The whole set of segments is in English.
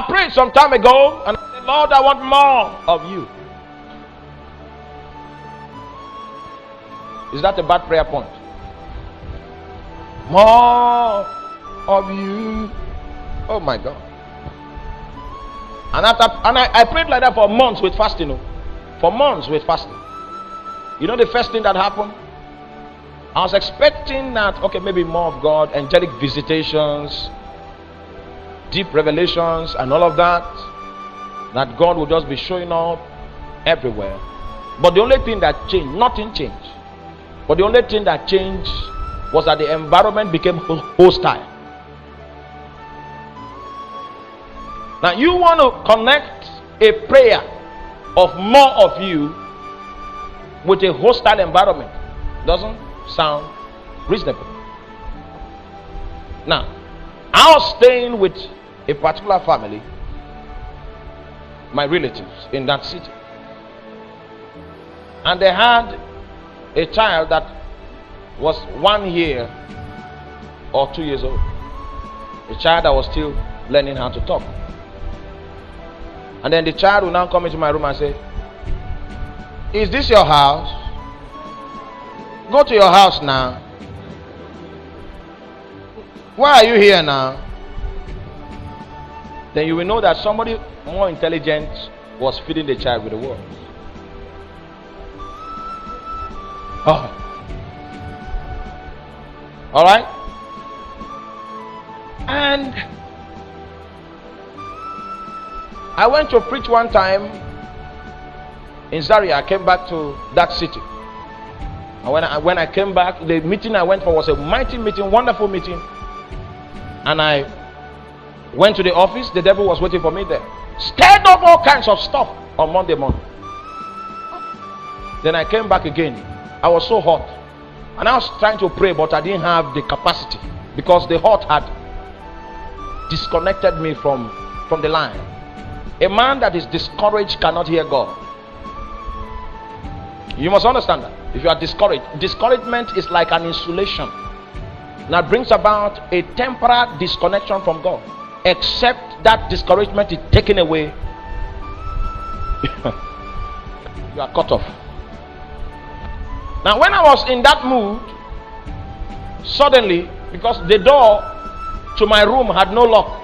prayed some time ago and I said, Lord, I want more of you. Is that a bad prayer point? More of you. Oh my God. And I prayed like that for months with fasting. For months with fasting. You know the first thing that happened? I was expecting that, okay, maybe more of God, angelic visitations, deep revelations, and all of that. That God would just be showing up everywhere. But the only thing that changed, nothing changed. But the only thing that changed was that the environment became hostile. Now you want to connect a prayer of more of you with a hostile environment. Doesn't sound reasonable. Now, I was staying with a particular family, my relatives in that city, and they had a child that was 1 year or 2 years old, a child that was still learning how to talk. And then the child will now come into my room and say, is this your house? Go to your house now. Why are you here now? Then you will know that somebody more intelligent was feeding the child with the word. Oh. Alright? And I went to preach one time in Zaria. I came back to that city. And when I came back, the meeting I went for was a mighty meeting, wonderful meeting. And I went to the office. The devil was waiting for me there. Stirred up all kinds of stuff on Monday morning. Then I came back again. I was so hot. And I was trying to pray, but I didn't have the capacity. Because the hot had disconnected me from the line. A man that is discouraged cannot hear God. You must understand that. If you are discouraged, discouragement is like an insulation that brings about a temporary disconnection from God. Except that discouragement is taken away, you are cut off. Now when I was in that mood, suddenly, because the door to my room had no lock,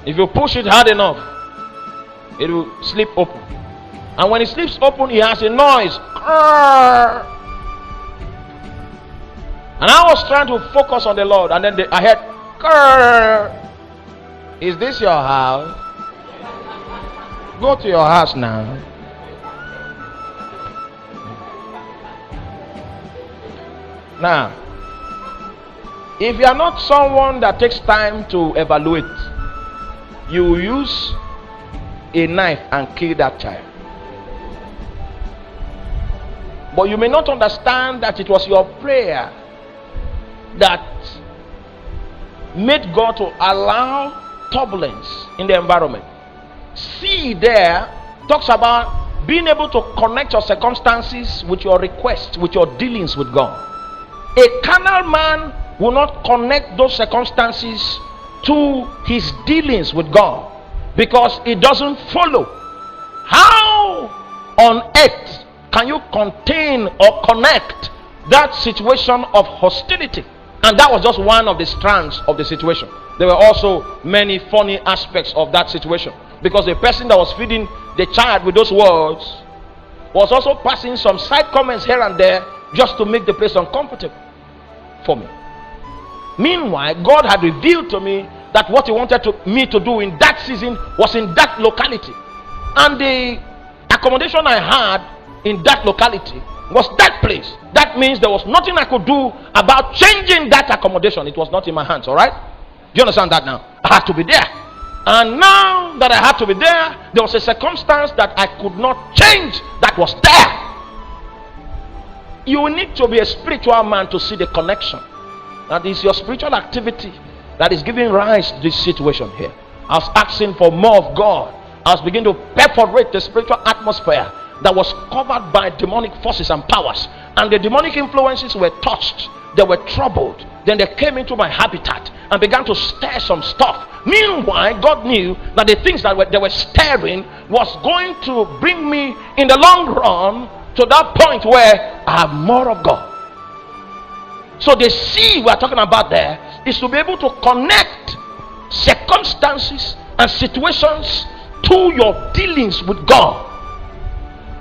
if you push it hard enough, it will slip open. And when it slips open, it has a noise. And I was trying to focus on the Lord, and then I heard, is this your house? Go to your house now. Now, if you are not someone that takes time to evaluate, you will use a knife and kill that child. But you may not understand that it was your prayer that made God to allow turbulence in the environment. See there talks about being able to connect your circumstances with your requests, with your dealings with God. A carnal man will not connect those circumstances to his dealings with God because it doesn't follow. How on earth can you contain or connect that situation of hostility? And that was just one of the strands of the situation. There were also many funny aspects of that situation, because the person that was feeding the child with those words was also passing some side comments here and there just to make the place uncomfortable for me. Meanwhile, God had revealed to me that what he wanted me to do in that season was in that locality, and the accommodation I had in that locality was that place. That means there was nothing I could do about changing that accommodation. It was not in my hands. All right, do you understand that now? I had to be there, and now that I had to be there, there was a circumstance that I could not change that was there. You need to be a spiritual man to see the connection. That is your spiritual activity that is giving rise to this situation here. I was asking for more of God. I was beginning to perforate the spiritual atmosphere that was covered by demonic forces and powers, and the demonic influences were touched they were troubled. Then they came into my habitat and began to stir some stuff. Meanwhile, God knew that the things that they were stirring was going to bring me in the long run to that point where I have more of God. So the C we are talking about there is to be able to connect circumstances and situations to your dealings with God,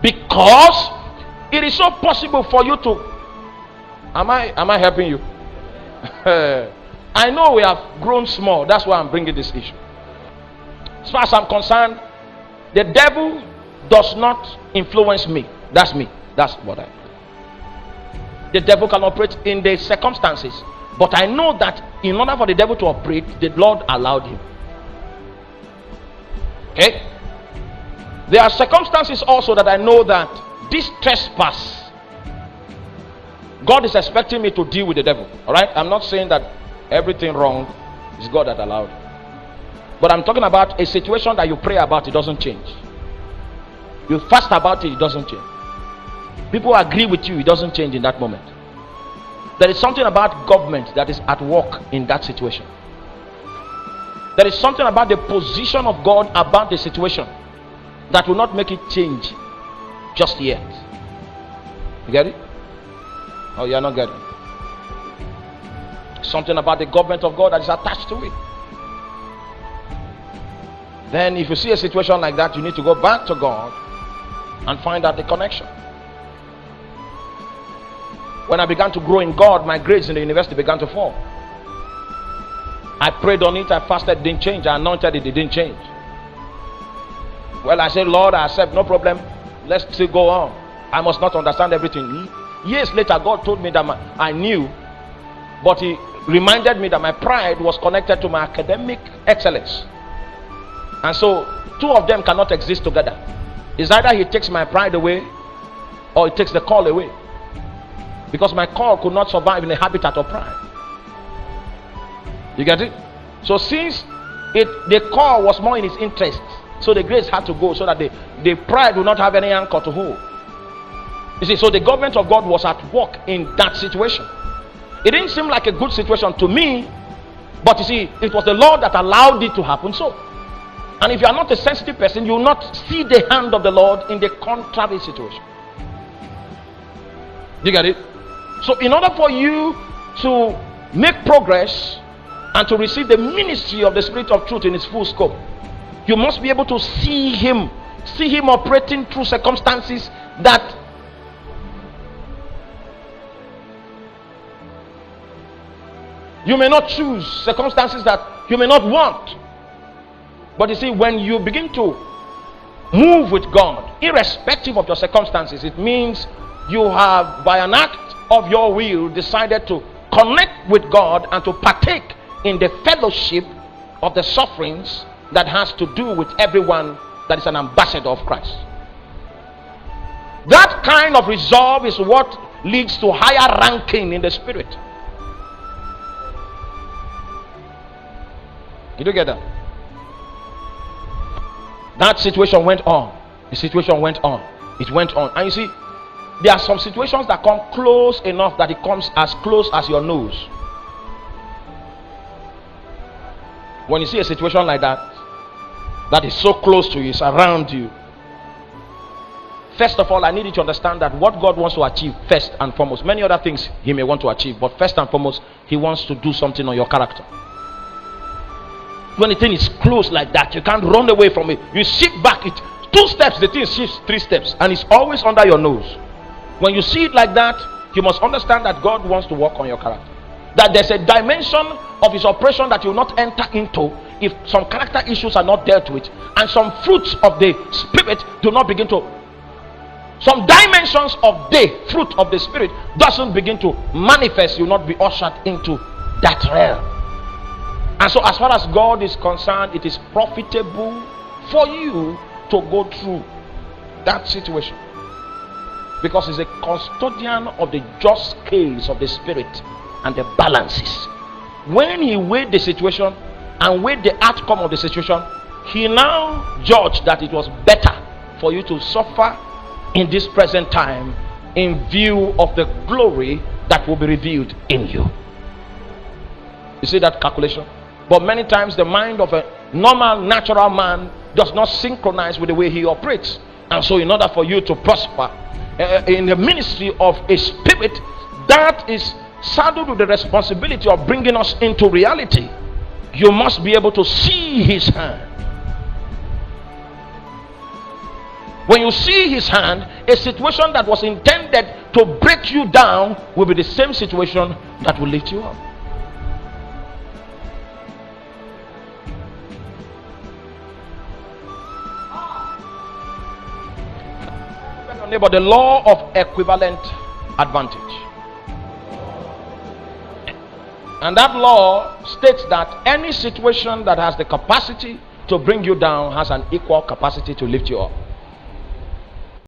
because it is so possible for you to am I helping you? I know we have grown small. That's why I'm bringing this issue. As far as I'm concerned, the devil does not influence me. That's me. That's what I. The devil can operate in the circumstances, but I know that in order for the devil to operate, the Lord allowed him. Okay? There are circumstances also that I know that this trespass, God is expecting me to deal with the devil. Alright? I'm not saying that everything wrong is God that allowed, but I'm talking about a situation that you pray about, it doesn't change. You fast about it, it doesn't change. People agree with you, it doesn't change in that moment. There is something about government that is at work in that situation. There is something about the position of God about the situation that will not make it change just yet. You get it? Oh, you're not getting it. Something about the government of God that is attached to it. Then if you see a situation like that, you need to go back to God and find out the connection. When I began to grow in God, my grades in the university began to fall. I prayed on it, I fasted, it didn't change. I anointed it, it didn't change. Well, I said, Lord, I accept, no problem. Let's still go on. I must not understand everything. Years later, God told me that I knew, but He reminded me that my pride was connected to my academic excellence. And so, two of them cannot exist together. It's either He takes my pride away or He takes the call away. Because my call could not survive in a habitat of pride. You get it? So since the call was more in His interest, so the grace had to go so that the pride will not have any anchor to hold. You see, so the government of God was at work in that situation. It didn't seem like a good situation to me, but you see, it was the Lord that allowed it to happen so. And if you are not a sensitive person, you will not see the hand of the Lord in the contrary situation. You get it? So in order for you to make progress and to receive the ministry of the Spirit of Truth in its full scope, you must be able to see Him operating through circumstances that you may not choose, circumstances that you may not want. But you see, when you begin to move with God, irrespective of your circumstances, it means you have, by an act of your will, decided to connect with God and to partake in the fellowship of the sufferings that has to do with everyone that is an ambassador of Christ. That kind of resolve is what leads to higher ranking in the spirit. Did you get that? That situation went on. The situation went on. It went on. And you see, there are some situations that come close enough that it comes as close as your nose. When you see a situation like that, that is so close to you, it's around you. First of all, I need you to understand that what God wants to achieve first and foremost, many other things He may want to achieve, but first and foremost, He wants to do something on your character. When the thing is close like that, you can't run away from it. You shift back, it 2 steps, the thing shifts 3 steps, and it's always under your nose. When you see it like that, you must understand that God wants to work on your character. That there's a dimension of His operation that you will not enter into if some character issues are not dealt with, and some fruits of the Spirit do not begin to, some dimensions of the fruit of the Spirit doesn't begin to manifest, you will not be ushered into that realm. And so as far as God is concerned, it is profitable for you to go through that situation, because He's a custodian of the just scales of the Spirit and the balances. When He weighed the situation and weighed the outcome of the situation, He now judged that it was better for you to suffer in this present time in view of the glory that will be revealed in you. You see that calculation? But many times the mind of a normal, natural man does not synchronize with the way he operates. And so in order for you to prosper in the ministry of a spirit that is saddled with the responsibility of bringing us into reality, you must be able to see his hand. When you see his hand, a situation that was intended to break you down will be the same situation that will lift you up. Neighbor, the law of equivalent advantage. And that law states that any situation that has the capacity to bring you down has an equal capacity to lift you up.